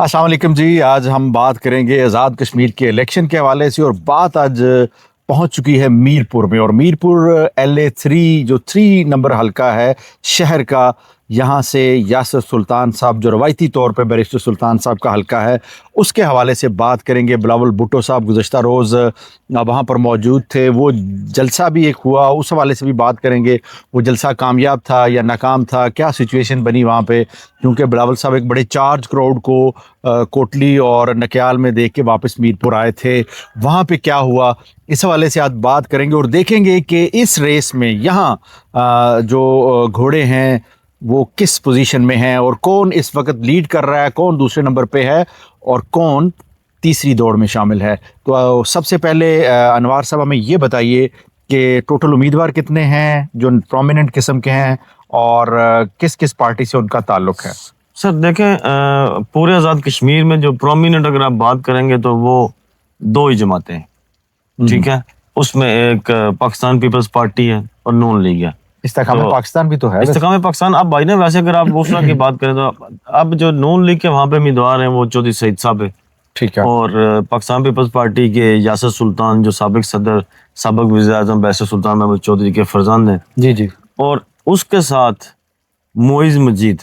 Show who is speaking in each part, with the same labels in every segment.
Speaker 1: अस्सलाम वालेकुम जी। आज हम बात करेंगे आज़ाद कश्मीर के इलेक्शन के हवाले से, और बात आज पहुंच चुकी है मीरपुर में। और मीरपुर LA3 जो 3 नंबर हल्का है शहर का, यहाँ से यासर सुल्तान साहब जो रवायती तौर पे बैरिस्टर सुल्तान साहब का हल्का है, उसके हवाले से बात करेंगे। बिलावल भुट्टो साहब गुज़श्ता रोज़ वहाँ पर मौजूद थे, वो जलसा भी एक हुआ, उस हवाले से भी बात करेंगे। वो जलसा कामयाब था या नाकाम था, क्या सिचुएशन बनी वहाँ पे, क्योंकि बिलावल साहब एक बड़े चार्ज क्राउड को कोटली और नक्याल में देख के वापस मीरपुर आए थे। वहाँ पे क्या हुआ, इस हवाले से आज बात करेंगे और देखेंगे कि इस रेस में यहाँ जो घोड़े हैं वो किस पोजीशन में हैं, और कौन इस वक्त लीड कर रहा है, कौन दूसरे नंबर पे है और कौन तीसरी दौड़ में शामिल है। तो सबसे पहले अनवार साहब हमें ये बताइए कि टोटल उम्मीदवार कितने हैं जो प्रोमिनेंट किस्म के हैं, और किस किस पार्टी से उनका ताल्लुक है।
Speaker 2: सर देखें, पूरे आज़ाद कश्मीर में जो प्रोमिनेंट अगर आप बात करेंगे तो वो 2 ही जमातें हैं, ठीक है। उसमें एक पाकिस्तान पीपल्स पार्टी है और नून लीग है।
Speaker 1: इस्तेकाम पाकिस्तान भी तो है।
Speaker 2: इस्तेकाम पाकिस्तान, अब भाई ने वैसे अगर आप वफरा की बात करें तो अब जो नून लीग के वहाँ पे उम्मीदवार हैं वो चौधरी सईद साहब है,
Speaker 1: ठीक है।
Speaker 2: और पाकिस्तान पीपल्स पार्टी के यासर सुल्तान जो साबिक सदर, साबिक वज़ीर-ए-आज़म बैरिस्टर सुल्तान महमूद चौधरी के फरजांद हैं।
Speaker 1: जी जी।
Speaker 2: और उसके साथ मोइज़ मजीद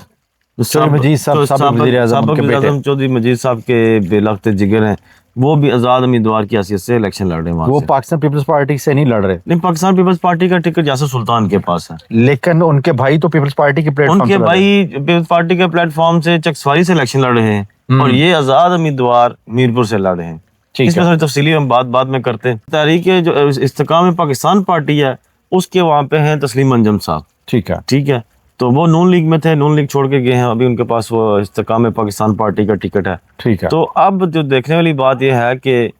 Speaker 1: चौधरी मजीद साहब साबिक वज़ीर-ए-आज़म
Speaker 2: चौधरी मजीद साहब के बेलख्त जिगर हैं, वो भी आज़ाद उम्मीदवार की हैसियत से इलेक्शन लड़ रहे हैं।
Speaker 1: वो पाकिस्तान पीपल्स पार्टी से नहीं लड़ रहे।
Speaker 2: नहीं, पाकिस्तान पीपल्स पार्टी का टिकट यासर सुल्तान के पास है,
Speaker 1: लेकिन उनके भाई तो पीपल्स पार्टी के प्लेटफॉर्म
Speaker 2: उनके भाई पीपल्स पार्टी के प्लेटफॉर्म से चकसवारी से इलेक्शन लड़ रहे हैं, और ये आज़ाद उम्मीदवार मीरपुर से लड़ रहे हैं। इसमें थोड़ी तफसीली हम बात में करते हैं। तहरीक जो इस्तेकाम पाकिस्तान पार्टी है उसके वहाँ पे हैं तस्लीम अंजम साहब, ठीक है। तो वो नून लीग में थे, नून लीग छोड़ के गए हैं, अभी उनके पास वो इस्तेकाम पाकिस्तान पार्टी का टिकट है, ठीक है। तो अब जो देखने वाली बात यह है कि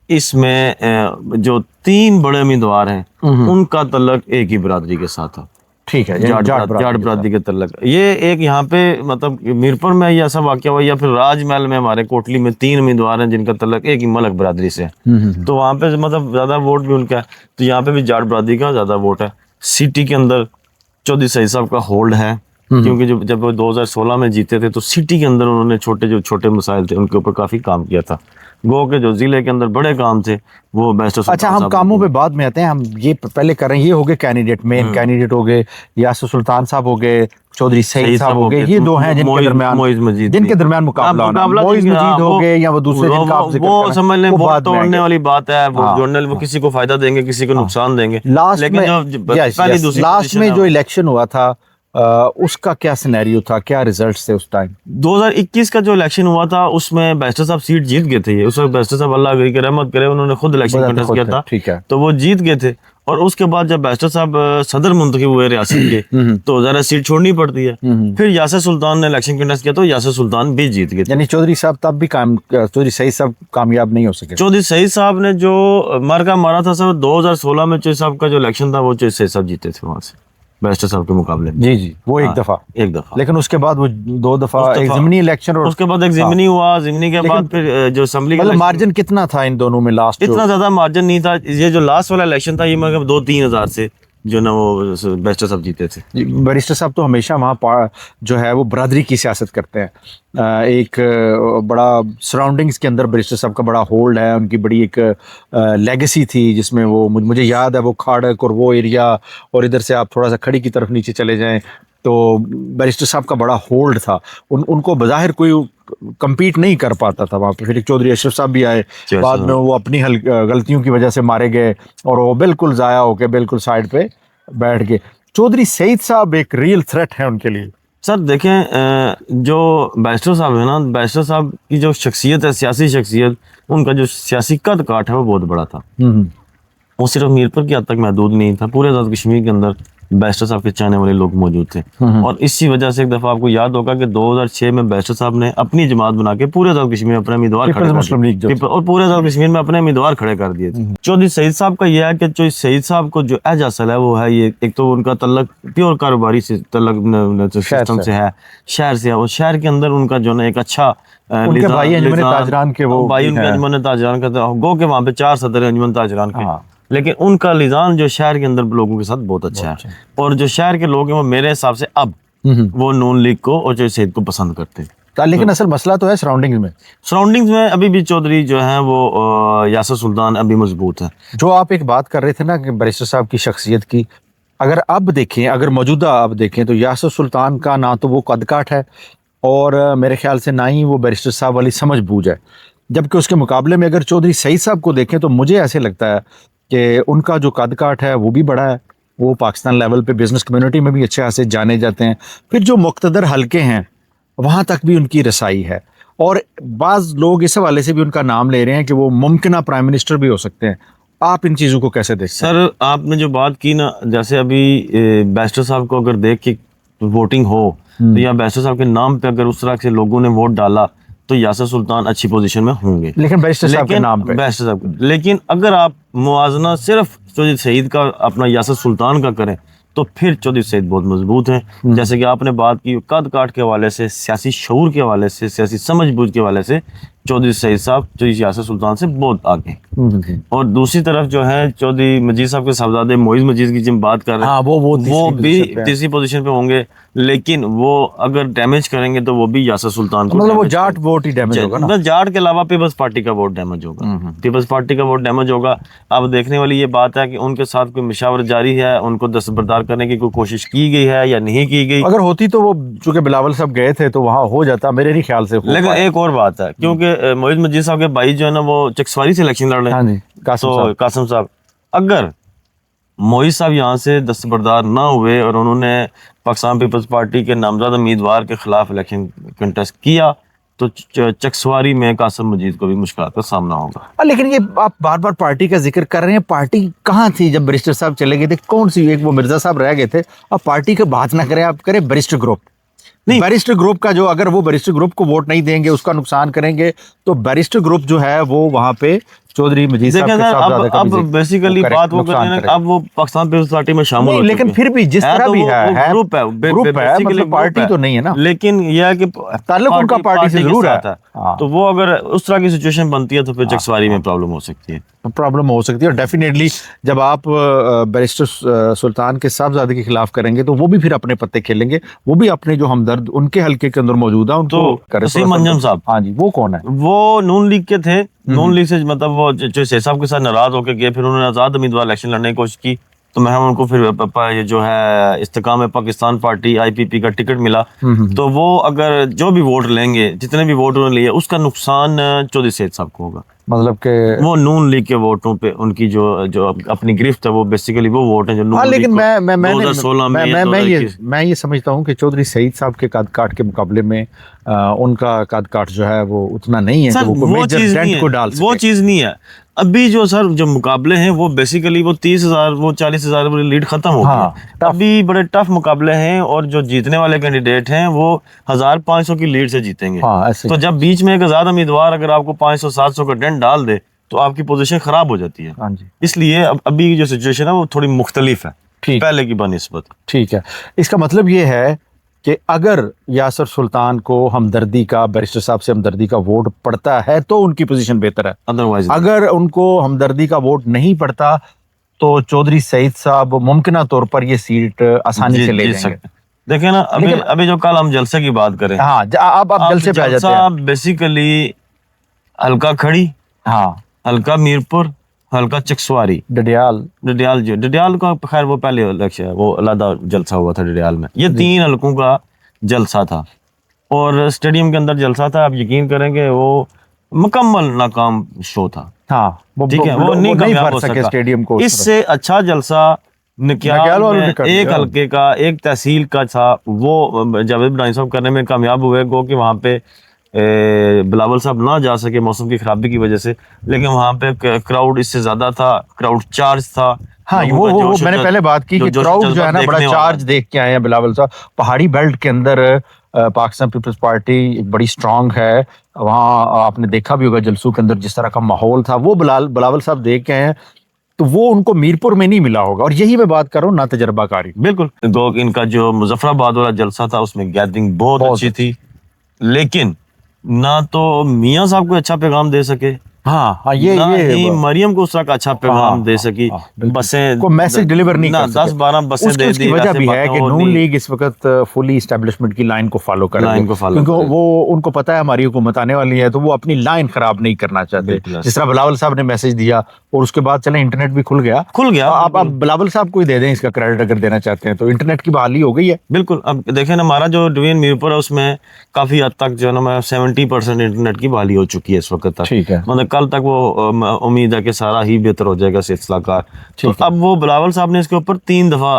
Speaker 2: इसमें जो 3 बड़े उम्मीदवार हैं उनका तल्लक एक ही बरादरी के साथ है, ठीक है, जाट बरादरी के तल्लक। ये एक यहाँ पे मतलब मीरपुर में ये ऐसा वाक़या हुआ, या फिर राजमहल में हमारे कोटली में 3 उम्मीदवार हैं जिनका तल्लक एक ही मलक बरादरी से है। तो वहाँ पे मतलब ज़्यादा वोट भी उनका है, तो यहाँ पे भी जाट बरादरी का ज़्यादा वोट है। सिटी के अंदर चौधरी सईद साहब का होल्ड है, क्योंकि जब वो 2016 में जीते थे तो सिटी के अंदर उन्होंने छोटे मसाइल थे उनके ऊपर काफ़ी काम किया था। गो के जो जिले के अंदर बड़े काम थे वो बैरिस्टर।
Speaker 1: अच्छा, हम कामों पे बाद में आते हैं, हम ये पहले कर रहे हैं। ये हो गए कैंडिडेट, मेन कैंडिडेट हो गए यासर सुल्तान साहब हो गए, चौधरी सईद साहब हो गए। ये 2 हैं जिनके दरमियान मुकाबला मोइज़ मजीद हो गए, या वो दूसरे जिनका आप जिक्र कर रहे हैं।
Speaker 2: वो समझ लें वोट तोड़ने वाली बात है, वो जोड़ने वो किसी को फायदा देंगे, किसी को नुकसान देंगे।
Speaker 1: लास्ट में जो इलेक्शन हुआ था उसका क्या सिनेरियो था, क्या रिजल्ट थे उस टाइम?
Speaker 2: 2021 का जो इलेक्शन हुआ था उसमें बैरिस्टर साहब सीट जीत गए थे। उस वक्त बैरिस्टर साहब अल्लाह की रहमत करे उन्होंने खुद इलेक्शन कंटेस्ट किया था,
Speaker 1: ठीक है।
Speaker 2: तो वो जीत गए थे। और उसके बाद जब बैरिस्टर साहब सदर मुंतखब हुए रियासत के तो ज़रा सीट छोड़नी पड़ती है। फिर यासर सुल्तान ने इलेक्शन कंटेस्ट किया तो यासर सुल्तान भी जीत गए।
Speaker 1: यानी चौधरी साहब तब भी चौधरी सईद साहब कामयाब नहीं हो सके।
Speaker 2: चौधरी सईद साहब ने जो मरका मारा था सर 2016 में, चौधरी साहब का जो इलेक्शन था वो चौधरी सईद साहब जीते थे वहाँ से बैरिस्टर साहब के मुकाबले में।
Speaker 1: जी वो एक दफा, लेकिन उसके बाद वो 2 दफा एक ज़मीनी इलेक्शन, और
Speaker 2: उसके बाद एक ज़मीनी हुआ, ज़मीनी के बाद फिर जो असेंबली का
Speaker 1: मार्जिन कितना था इन दोनों में लास्ट?
Speaker 2: इतना ज्यादा मार्जिन नहीं था। ये जो लास्ट वाला इलेक्शन था ये मतलब 2-3 हजार से जो ना वो बैरिस्टर साहब जीते थे।
Speaker 1: बैरिस्टर साहब तो हमेशा वहाँ जो है वो बरादरी की सियासत करते हैं। एक बड़ा सराउंडिंग्स के अंदर बैरिस्टर साहब का बड़ा होल्ड है, उनकी बड़ी एक लेगेसी थी जिसमें वो मुझे याद है वो खाड़क और वो एरिया, और इधर से आप थोड़ा सा खड़ी की तरफ नीचे चले जाएं तो बैरिस्टर साहब का बड़ा होल्ड था। उनको बज़ाहिर कोई कम्पीट नहीं कर पाता था वहाँ पे। फिर एक चौधरी अशरफ साहब भी आए, बाद में वो अपनी गलतियों की वजह से मारे गए और वो बिल्कुल ज़ाया होके बिल्कुल साइड पे बैठ गए। चौधरी सईद साहब एक रियल थ्रेट है उनके लिए।
Speaker 2: सर देखें, जो बैरिस्टर साहब है ना, बैरिस्टर साहब की जो शख्सियत है, सियासी शख्सियत, उनका जो सियासी कद काठ है वो बहुत बड़ा था। वो सिर्फ मीरपुर की हद तक महदूद नहीं था, पूरे आज़ाद कश्मीर के अंदर बैरिस्टर साहब के चाहने वाले लोग मौजूद थे। और इसी वजह से एक दफ़ा आपको याद होगा कि 2006 में बैरिस्टर साहब ने अपनी जमात बना के पूरे आज़ाद कश्मीर में अपने उम्मीदवार खड़े और पूरे आज़ाद कश्मीर में अपने उम्मीदवार खड़े कर दिए थे। चौधरी सईद साहब का यह है कि चौधरी सईद साहब को जो एज असल है वो है ये, एक तो उनका तल्लक प्योर कारोबारी से तल्लक सिस्टम से है, शहर से है। और शहर के अंदर उनका जो ना एक अच्छा
Speaker 1: भाई अंजुमन ताजरान के वो
Speaker 2: भाई उनके अंजुमन ताजरान का गो के वहाँ पे 4 सदर हैं अंजुमन ताजरान के, लेकिन उनका लिजान जो शहर के अंदर लोगों के साथ बहुत अच्छा है। और जो शहर के लोग हैं वो मेरे हिसाब से अब वो नून लीग को और चौधरी सईद को पसंद करते हैं।
Speaker 1: لیکن اصل مسئلہ تو ہے
Speaker 2: سراؤنڈنگز میں ابھی بھی چودھری جو ہیں وہ یاسر سلطان ابھی مضبوط ہے.
Speaker 1: جو آپ ایک بات کر رہے تھے نا کہ بیرسٹر صاحب کی شخصیت کی، اگر اب دیکھیں، اگر موجودہ اب دیکھیں تو یاسر سلطان کا نہ تو وہ قد کاٹ ہے اور میرے خیال سے نہ ہی وہ بیرسٹر صاحب والی سمجھ بوجھ ہے، جبکہ اس کے مقابلے میں اگر چودھری سعید صاحب کو دیکھیں تو مجھے ایسے لگتا ہے کہ ان کا جو قد کاٹ ہے وہ بھی بڑا ہے، وہ پاکستان لیول پہ بزنس کمیونٹی میں بھی اچھے خاصے جانے جاتے ہیں، پھر جو مقتدر حلقے ہیں وہاں تک بھی ان کی رسائی ہے، اور بعض لوگ اس حوالے سے بھی ان کا نام لے رہے ہیں کہ وہ ممکنہ پرائم منسٹر بھی ہو سکتے ہیں. آپ ان چیزوں کو کیسے دیکھتے ہیں؟
Speaker 2: سر آپ نے جو بات کی نا، جیسے ابھی بیرسٹر صاحب کو اگر دیکھ کے ووٹنگ ہو تو یا بیرسٹر صاحب کے نام پہ اگر اس طرح سے لوگوں نے ووٹ ڈالا تو یاسر سلطان اچھی پوزیشن میں ہوں گے،
Speaker 1: لیکن بیرسٹر صاحب کے نام پہ
Speaker 2: بیرسٹر صاحب لیکن اگر آپ موازنہ صرف چودھری سعید کا اپنا یاسر سلطان کا کریں تو پھر چودھری سعید بہت مضبوط ہیں. جیسے کہ آپ نے بات کی قد کاٹ کے حوالے سے، سیاسی شعور کے حوالے سے، سیاسی سمجھ بوجھ کے حوالے سے چودھری سعید صاحب چودھری یاسر سلطان سے بہت آگے ہیں. اور دوسری طرف جو ہے چودھری مجید صاحب کے صاحبزادے معیز مجید کی جب بات کر رہے ہیں وہ بھی تیسری پوزیشن پہ ہوں گے، لیکن وہ اگر ڈیمیج کریں گے تو وہ بھی یاسر سلطان کو،
Speaker 1: مطلب وہ جاٹ ووٹ ہی ڈیمیج ہوگا نا،
Speaker 2: جاٹ کے علاوہ پیپلز پارٹی کا ووٹ ڈیمیج ہوگا، پیپلز پارٹی کا ووٹ ڈیمیج ہوگا. اب دیکھنے والی یہ بات ہے کہ ان کے ساتھ کوئی مشاورت جاری ہے، ان کو دستبردار کرنے کی کوئی کوشش کی گئی ہے یا نہیں کی گئی.
Speaker 1: اگر ہوتی تو وہ چونکہ بلاول صاحب گئے تھے تو وہاں ہو جاتا، میرے نہیں خیال سے.
Speaker 2: لیکن ایک اور بات ہے، کیونکہ معیز مجید صاحب کے بھائی جو ہے نا وہ چکسواری سے الیکشن لڑ رہے ہیں، قاسم صاحب، اگر معیز صاحب یہاں سے دستبردار نہ ہوئے اور انہوں نے پاکستان پیپلز پارٹی کے نامزد امیدوار کے خلاف الیکشن کنٹیسٹ کیا تو چکسواری میں قاسم مجید کو بھی مشکلات کا سامنا ہوگا.
Speaker 1: لیکن یہ آپ بار بار پارٹی کا ذکر کر رہے ہیں، پارٹی کہاں تھی جب بیرسٹر صاحب چلے گئے تھے؟ کون سی ایک وہ مرزا صاحب رہ گئے تھے. آپ پارٹی کی بات نہ کریں، آپ کریں بیرسٹر گروپ. نہیں، بیرسٹر گروپ کا جو، اگر وہ بیرسٹر گروپ کو ووٹ نہیں دیں گے، اس کا نقصان کریں گے، تو بیرسٹر گروپ جو ہے وہ وہاں پہ چودھری مجید صاحب کے صاحبزادے کا
Speaker 2: اب بیسیکلی بات وہ کر رہے ہیں، اب وہ پاکستان پیپلز پارٹی میں شامل ہو چکے ہیں،
Speaker 1: لیکن پھر بھی جس طرح بھی ہے
Speaker 2: گروپ ہے،
Speaker 1: مطلب پارٹی تو نہیں ہے نا،
Speaker 2: لیکن یہ ہے کہ
Speaker 1: تعلق ان کا پارٹی سے ضرور ہے.
Speaker 2: تو وہ اگر اس طرح کی سچویشن بنتی ہے تو پھر چکسواری میں پرابلم ہو سکتی ہے.
Speaker 1: پرابلم ہو سکتی ہے، اور ڈیفینیٹلی جب آپ بیرسٹر سلطان کے صاحبزادے کے خلاف کریں گے تو وہ بھی پھر اپنے پتے کھیلیں گے، وہ بھی اپنے جو ہمدرد ان کے حلقے کے اندر موجود ہیں ان کو کریں.
Speaker 2: وسیم انجم صاحب،
Speaker 1: ہاں جی، وہ کون ہے؟
Speaker 2: وہ نون لیگ کے تھے. نون لیگ سے مطلب وہ جو سعید صاحب کے ساتھ ناراض ہو کے گئے، پھر انہوں نے آزاد امیدوار الیکشن لڑنے کی کوشش کی تو میں ان کو پھر یہ جو ہے استحکام پاکستان پارٹی آئی پی پی کا ٹکٹ ملا. تو وہ اگر جو بھی ووٹ لیں گے، جتنے بھی ووٹ انہوں نے لیے، اس کا نقصان چودھری سعید صاحب کو ہوگا.
Speaker 1: مطلب کہ
Speaker 2: وہ نون لیگ کے ووٹوں پہ ان کی جو اپنی گرفت ہے، وہ بیسیکلی وہ ووٹ ہیں جو نون لیگ.
Speaker 1: لیکن میں
Speaker 2: 2016
Speaker 1: میں یہ سمجھتا ہوں کہ چودھری سعید صاحب کے قد کاٹ کے مقابلے میں ان کا قد کاٹ جو ہے وہ اتنا نہیں ہے کہ وہ میجر ڈینٹ کو ڈال سکے.
Speaker 2: وہ چیز نہیں ہے. ابھی جو سر جو مقابلے ہیں وہ بیسیکلی وہ 30,000 وہ 40,000 والی لیڈ ختم ہو گئی. ابھی بڑے ٹف مقابلے ہیں اور جو جیتنے والے کینڈیڈیٹ ہیں وہ 1,500 کی لیڈ سے جیتیں گے. تو جب بیچ میں ایک آزاد امیدوار اگر آپ کو 500-700 کا ڈینٹ ڈال دے تو آپ کی پوزیشن خراب ہو جاتی ہے. اس لیے ابھی جو سچویشن ہے وہ تھوڑی مختلف ہے پہلے کی بنسبت.
Speaker 1: ٹھیک ہے، اس کا مطلب یہ ہے کہ اگر یاسر سلطان کو ہمدردی کا، بیرسٹر صاحب سے ہمدردی کا ووٹ پڑتا ہے تو ان کی پوزیشن بہتر ہے.
Speaker 2: ادروائز
Speaker 1: اگر ان کو ہمدردی کا ووٹ نہیں پڑتا تو چودھری سعید صاحب ممکنہ طور پر یہ سیٹ آسانی سے لے جائیں گے.
Speaker 2: دیکھیں نا ابھی جو کل ہم جلسے کی بات کریں،
Speaker 1: ہاں اب جلسے پہ آ جاتے ہیں.
Speaker 2: بیسیکلی حلقہ کھڑی،
Speaker 1: ہاں
Speaker 2: حلقہ میرپور، حلقہ چکسواری، ڈڈیال کا خیر وہ پہلے الیکشن وہ علیحدہ جلسہ ہوا تھا ڈڈیال میں. یہ 3 حلقوں کا جلسہ تھا اور اسٹیڈیم کے اندر جلسہ تھا. آپ یقین کریں گے وہ مکمل ناکام شو تھا.
Speaker 1: ہاں
Speaker 2: ٹھیک ہے، وہ نہیں کامیاب ہو سکا اسٹیڈیم کو. اس سے اچھا جلسہ نکیال میں ایک حلقے کا، ایک تحصیل کا تھا، وہ جاوید بڈانی صاحب کرنے میں کامیاب ہوئے. گو کہ وہاں پہ بلاول صاحب نہ جا سکے موسم کی خرابی کی وجہ سے، لیکن وہاں پہ کراؤڈ اس سے زیادہ تھا، کراؤڈ چارج تھا.
Speaker 1: ہاں وہ میں نے پہلے بات کی کہ کراؤڈ جو ہے نا بڑا چارج دیکھ کے آئے ہیں بلاول صاحب. پہاڑی بیلٹ کے اندر پاکستان پیپلز پارٹی ایک بڑی اسٹرانگ ہے. وہاں آپ نے دیکھا بھی ہوگا جلسوں کے اندر جس طرح کا ماحول تھا، وہ بلاول صاحب دیکھ کے ہیں تو وہ ان کو میرپور میں نہیں ملا ہوگا. اور یہی میں بات کر رہا ہوں نا تجربہ کاری.
Speaker 2: بالکل. تو ان کا جو مظفر آباد والا جلسہ تھا اس میں گیدرنگ بہت اچھی تھی، لیکن نہ تو میاں صاحب کو اچھا پیغام دے سکے
Speaker 1: हाँ
Speaker 2: ना ही मरियम को उसका अच्छा पैगाम दे सकी, बसें
Speaker 1: को मैसेज डिलीवर नहीं
Speaker 2: ना
Speaker 1: कर सके।
Speaker 2: 10-12 बसें दे
Speaker 1: उसकी
Speaker 2: दी,
Speaker 1: वजह
Speaker 2: ऐसे
Speaker 1: भी है
Speaker 2: बातें
Speaker 1: कि
Speaker 2: हो
Speaker 1: नून
Speaker 2: नहीं।
Speaker 1: लीग इस वक्त फुली एस्टेब्लिशमेंट की लाइन को फॉलो कर रही
Speaker 2: लाइन
Speaker 1: है,
Speaker 2: को follow
Speaker 1: क्योंकि
Speaker 2: कर रही है।
Speaker 1: वो उनको पता है हमारी हुकूमत आने वाली है, तो वो अपनी लाइन खराब नहीं करना चाहते।
Speaker 2: बिल्कुल।
Speaker 1: जिस तरह बिलावल साहब ने मैसेज दिया और उसके बाद चले इंटरनेट भी खुल गया, आप
Speaker 2: बिल्कुल।
Speaker 1: बिलावल साहब को ही दे दें इसका क्रेडिट अगर देना चाहते हैं तो। इंटरनेट की बहाली हो गई है।
Speaker 2: बिल्कुल। अब देखें ना, हमारा जो डिवीजन मीरपुर है उसमें काफी हद तक जो है ना 70% इंटरनेट की बहाली हो चुकी है इस वक्त तक।
Speaker 1: ठीक है।
Speaker 2: मतलब कल तक वो उम्मीद है कि सारा ही बेहतर हो जाएगा सिलसिला कार। तो अब वो बिलावल साहब ने इसके ऊपर 3 दफा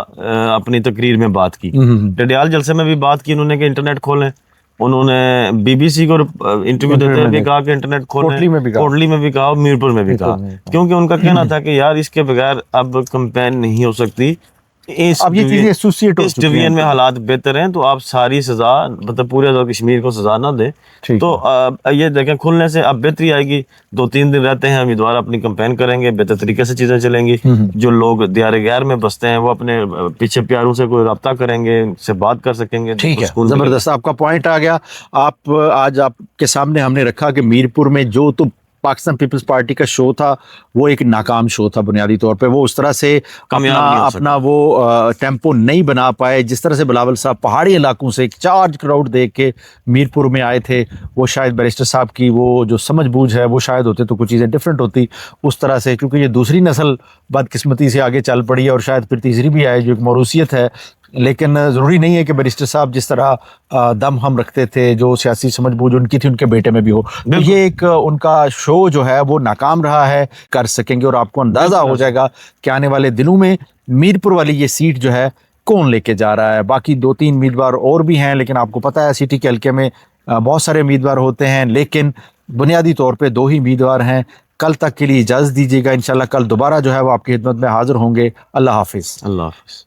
Speaker 2: अपनी तकरीर में बात की। डडियाल जलसे में भी बात की उन्होंने कि इंटरनेट खोलें। उन्होंने बीबीसी को इंटरव्यू देते हुए भी कहा कि इंटरनेट खोलें।
Speaker 1: कोटली में भी कहा।
Speaker 2: कोटली में भी कहा, मीरपुर में भी कहा, क्योंकि उनका कहना था कि यार इसके बगैर अब कंपेन नहीं हो सकती।
Speaker 1: अब ये चीजें एसोसिएट हो
Speaker 2: इस
Speaker 1: चुकी हैं।
Speaker 2: डिवीजन में हालात बेहतर हैं, तो आप सारी सजा मतलब पूरे आज़ाद कश्मीर को सजा ना दें।
Speaker 1: ठीक
Speaker 2: तो ये देखें खुलने से अब बेहतरी आएगी। 2-3 दिन रहते हैं, उम्मीदवार अपनी कंपेन करेंगे, बेहतर तरीके से चीजें चलेंगी। जो लोग दियारे गैर में बसते हैं वो अपने पीछे प्यारों से कोई रब्ता करेंगे, उनसे बात कर सकेंगे।
Speaker 1: ठीक है, जबरदस्त आपका पॉइंट आ गया। आप आज आपके सामने हमने रखा कि मीरपुर में जो तो पाकिस्तान पीपल्स पार्टी का शो था वो एक नाकाम शो था बुनियादी तौर पे। वो उस तरह से अपना वो टेम्पो नहीं बना पाए जिस तरह से बिलावल साहब पहाड़ी इलाकों से एक चार्ज क्राउड देख के मीरपुर में आए थे। वो शायद बैरिस्टर साहब की वो जो समझ बूझ है वो शायद होते तो कुछ चीज़ें डिफरेंट होती उस तरह से, क्योंकि ये दूसरी नस्ल बदकिस्मती से आगे चल पड़ी है और शायद फिर तीसरी भी आए जो एक मौरूसियत है। लेकिन ज़रूरी नहीं है कि बैरिस्टर साहब जिस तरह दम हम रखते थे, जो सियासी समझ बूझ उनकी थी, उनके बेटे में भी हो। तो ये एक उनका शो जो है वो नाकाम रहा है, कर सकेंगे और आपको अंदाज़ा हो जाएगा कि आने वाले दिनों में मीरपुर वाली ये सीट जो है कौन लेके जा रहा है। बाकी 2-3 उम्मीदवार और भी हैं, लेकिन आपको पता है सिटी के हल्के में बहुत सारे उम्मीदवार होते हैं, लेकिन बुनियादी तौर पर 2 ही उम्मीदवार हैं। कल तक के लिए इजाज़त दीजिएगा, इंशाल्लाह कल दोबारा जो है वो आपकी खिदमत में हाजिर होंगे। अल्लाह हाफिज़।
Speaker 2: अल्लाह हाफिज़।